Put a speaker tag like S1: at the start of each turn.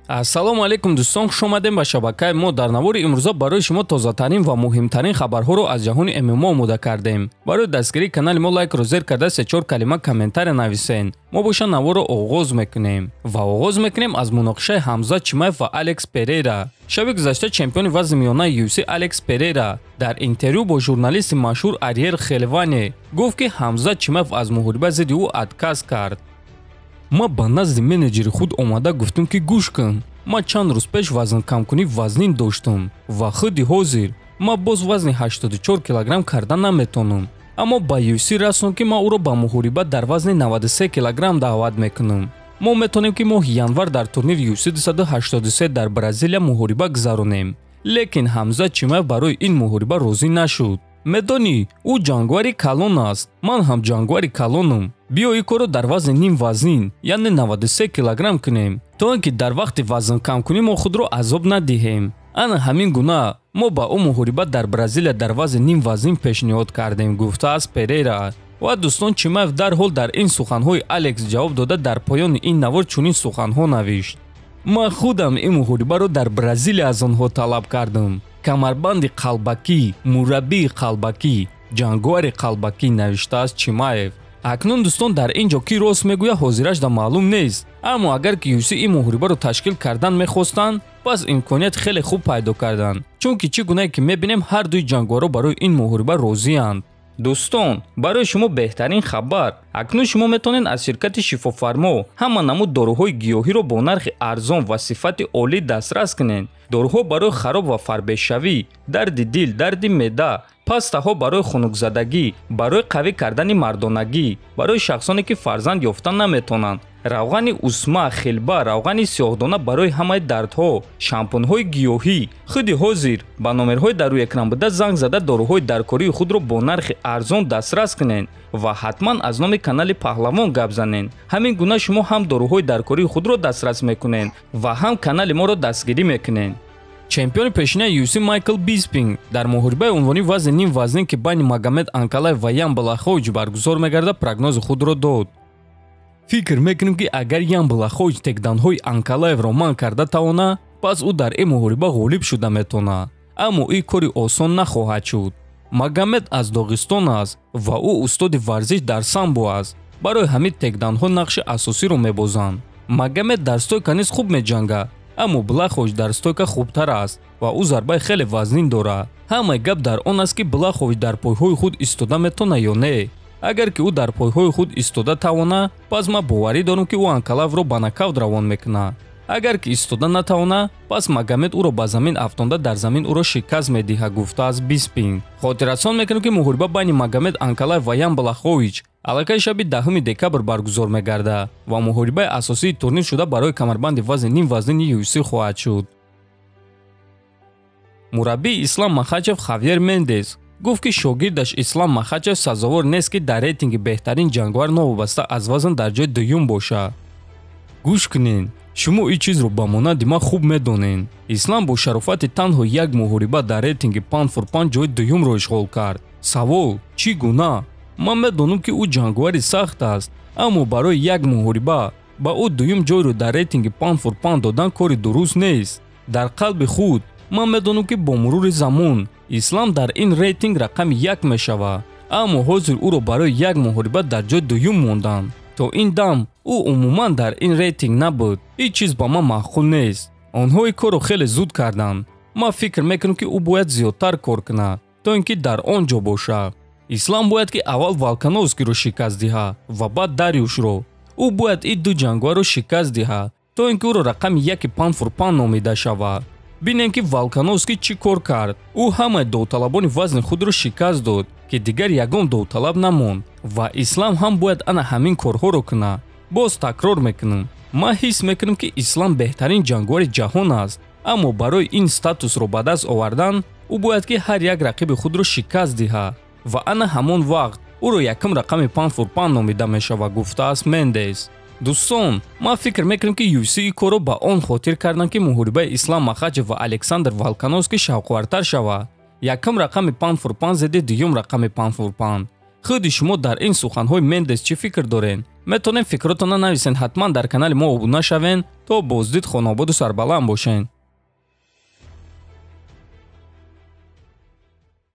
S1: ассалому алайкум дӯстон, хуш омадем ба шабакаи мо. Дар навори имрӯза барои шумо тозатарин ва муҳимтарин хабарҳоро аз ҷаҳони ММО омода кардем. Барои дастгирии канали мо лайкро зер карда 3-4 калима комментария нависен. мо боша наворро оғоз мекунем ва оғоз мекунем аз муноқишаи Ҳамзат Чимаев ва Алекс Перейра. шаби гузашта чемпиони вазни миёнаи UFC Алекс Перейра дар интервю бо журналисти машҳур Ариел Хелвани гуфт ки Ҳамзат Чимаев аз муҳориба зидди ӯ отказ кард. ма ба назди менеҷери худ омада гуфтам ки гӯш кун, ма чанд рӯз пеш вазнкамкунӣ вазнин доштам ва худи ҳозир ма боз вазни 84 килограмм карда наметонам, аммо ба UFC расон ки ма ӯро ба муҳориба дар вазни 93 килограмм даъват мекунам. мо метонем ки моҳи январ дар турнири UFC 283 дар Бразилия муҳориба гузаронем, лекин Ҳамзат Чимаев барои ин муҳориба розӣ нашуд. медонӣ, ӯ ҷангвари калон аст, ман ҳам ҷангвари калонам. биё ин корро дар вазни ним вазнин, яъне 93 килограмм кунем, то ин ки дар вақти вазнкамкунӣ мо худро азоб надиҳем. ана ҳамин гуна мо ба ӯ муҳориба дар Бразилия дар вазни ним вазнин пешниҳод кардем, гуфтааст Перейра. ва дӯстон, Чимаев дарҳол дар ин суханҳои Алекс ҷавоб дода дар поёни ин навор чунин суханҳо навишт: ман худам ин муҳорибаро дар Бразилия аз онҳо талаб кардам. камарбанди қалбакӣ, мураббии қалбакӣ, ҷангвари қалбакӣ, навиштааст Чимаев. акнун дӯстон, дар ин ҷо ки рост мегӯяд ҳозираш да маълум нест, аммо агар ки UFC ин муҳорибаро ташкил кардан мехостанд, пас имконият хеле хуб пайдо карданд, чунки чӣ гунае ки мебинем ҳар дуи ҷангваро барои ин муҳориба розиянд. дӯстон, барои шумо беҳтарин хабар, акнун шумо метавонед аз ширкати шифофармо ҳама намуд доруҳои гиёҳиро бо нархи арзон ва сифати олӣ дастрас кунед. доруҳо барои хароб ва фарбешавӣ, дарди дил, дарди меъда, пастаҳо барои хунукзадагӣ, барои қавӣ кардани мардонагӣ, барои шахсоне ки фарзанд ёфта наметонанд, равғани усма, хилба, равғани сиёҳдона барои ҳамаи дардҳо, шампунҳои гиёҳӣ. худи ҳозир ба номерҳои дар рӯи экран буда занг зада доруҳои даркории худро бо нархи арзон дастрас кунед ва ҳатман аз номи канали Паҳлавон гап занед. ҳамин гуна шумо ҳам доруҳои даркории худро дастрас мекунед ва ҳам канали моро дастгирӣ мекунед. чемпиони пешинаи UFC Майкл Биспинг дар муҳорибаи унвони вазни ним вазнин ки байни Магомед Анкалаев ва Ян Блахович баргузор мегардад прогнози худро дод. фикр мекунем ки агар Ян Блахович текданҳои Анкалаевро манъ карда тавона, пас ӯ дар ин муҳориба ғолиб шуда метавонад, аммо ин кори осон нахоҳад шуд. Магомед аз Доғистон аст ва ӯ устоди варзиш дар самбо аст. барои ҳамин текданҳо нақши асосиро мебозанд. Магомед дар стойка низ хуб меҷангад, аммо Блахович дар стойка хубтар аст ва ӯ зарбаи хеле вазнин дорад. ҳамаи гап дар он аст ки Блахович дар пойҳои худ истода метавонад ё не. агар ки ӯ дар пойҳои худ истода тавона, пас ман боварӣ дорам ки ӯ Анкалаевро ба нокаут равон мекунад. агар ки истода натавона, пас Магомед ӯро ба замин афтонда дар замин ӯро шикаст медиҳад, гуфтааст Биспинг. хотиррасон мекунем ки муҳориба байни Магомед Анкалаев ва Ян Блахович аллакай шаби 10 декабр баргузор мегардад ва муҳорибаи асосии турнир шуда барои камарбанди вазни ним вазнини UFC хоҳад шуд. мураббии Ислам Махачев Хавьер Мендес гуфт ки шогирдаш Ислам Махачев сазовор нест ки дар рейтинги беҳтарин ҷангвар новобаста аз вазн дар ҷои дуюм бошад. гӯш кунед, шумо ин чизро ба монанди ман хуб медонед. Ислам бо шарофати танҳо як муҳориба дар рейтинги паунд фор паунд ҷои дуюмро ишғол кард. савол: чӣ гуна? ман медонам ки ӯ ҷангвари сахт аст, аммо барои як муҳориба ба ӯ дуюм ҷойро дар рейтинги паунд фор паунд додан кори дуруст нест. дар қалби худ ман медонам ки бо мурури замон Ислам дар ин рейтинг рақами 1 мешавад, аммо ҳозир ӯро барои як муҳориба дар ҷои дуюм монданд. то ин дам ӯ умуман дар ин рейтинг набуд. ин чиз ба ман маъқул нест. онҳо ин корро хеле зуд карданд. ман фикр мекунам ки ӯ бояд зиёдтар кор кунад, то ин ки дар он ҷо бошад. Ислам бояд ки аввал Волкановскиро шикаст диҳад ва баъд Дариушро. ӯ бояд ин ду ҷангварро шикаст диҳад, то ин ки ӯро рақами 1 паунд фор паунд номида шавад. бинем ки Волкановский чӣ кор кард. ӯ ҳамаи довталабони вазни худро шикаст дод ки дигар ягон довталаб намонд ва Ислам ҳам бояд ана ҳамин корҳоро кунад. боз такрор мекунам, ман ҳис мекунам ки Ислам беҳтарин ҷангвари ҷаҳон аст, аммо барои ин статусро ба даст овардан ӯ бояд ки ҳар як рақиби худро шикаст диҳад ва ана ҳамон вақт ӯро якум рақами паунд фор паунд номида мешавад, гуфтааст Мендес. дӯстон, ман фикр мекунам ки UFC ин корро ба он хотир карданд ки муҳорибаи Ислам Махачев ва Александр Волкановский шавқовартар шавад. якум рақами паунд фор паунд зидди дуюм рақами паунд фор паунд. худи шумо дар ин суханҳои Мендес чӣ фикр доред? метавонед фикротонро нависед. ҳатман дар канали мо обуна шавен то боздид хонободу сарбаланд бошед.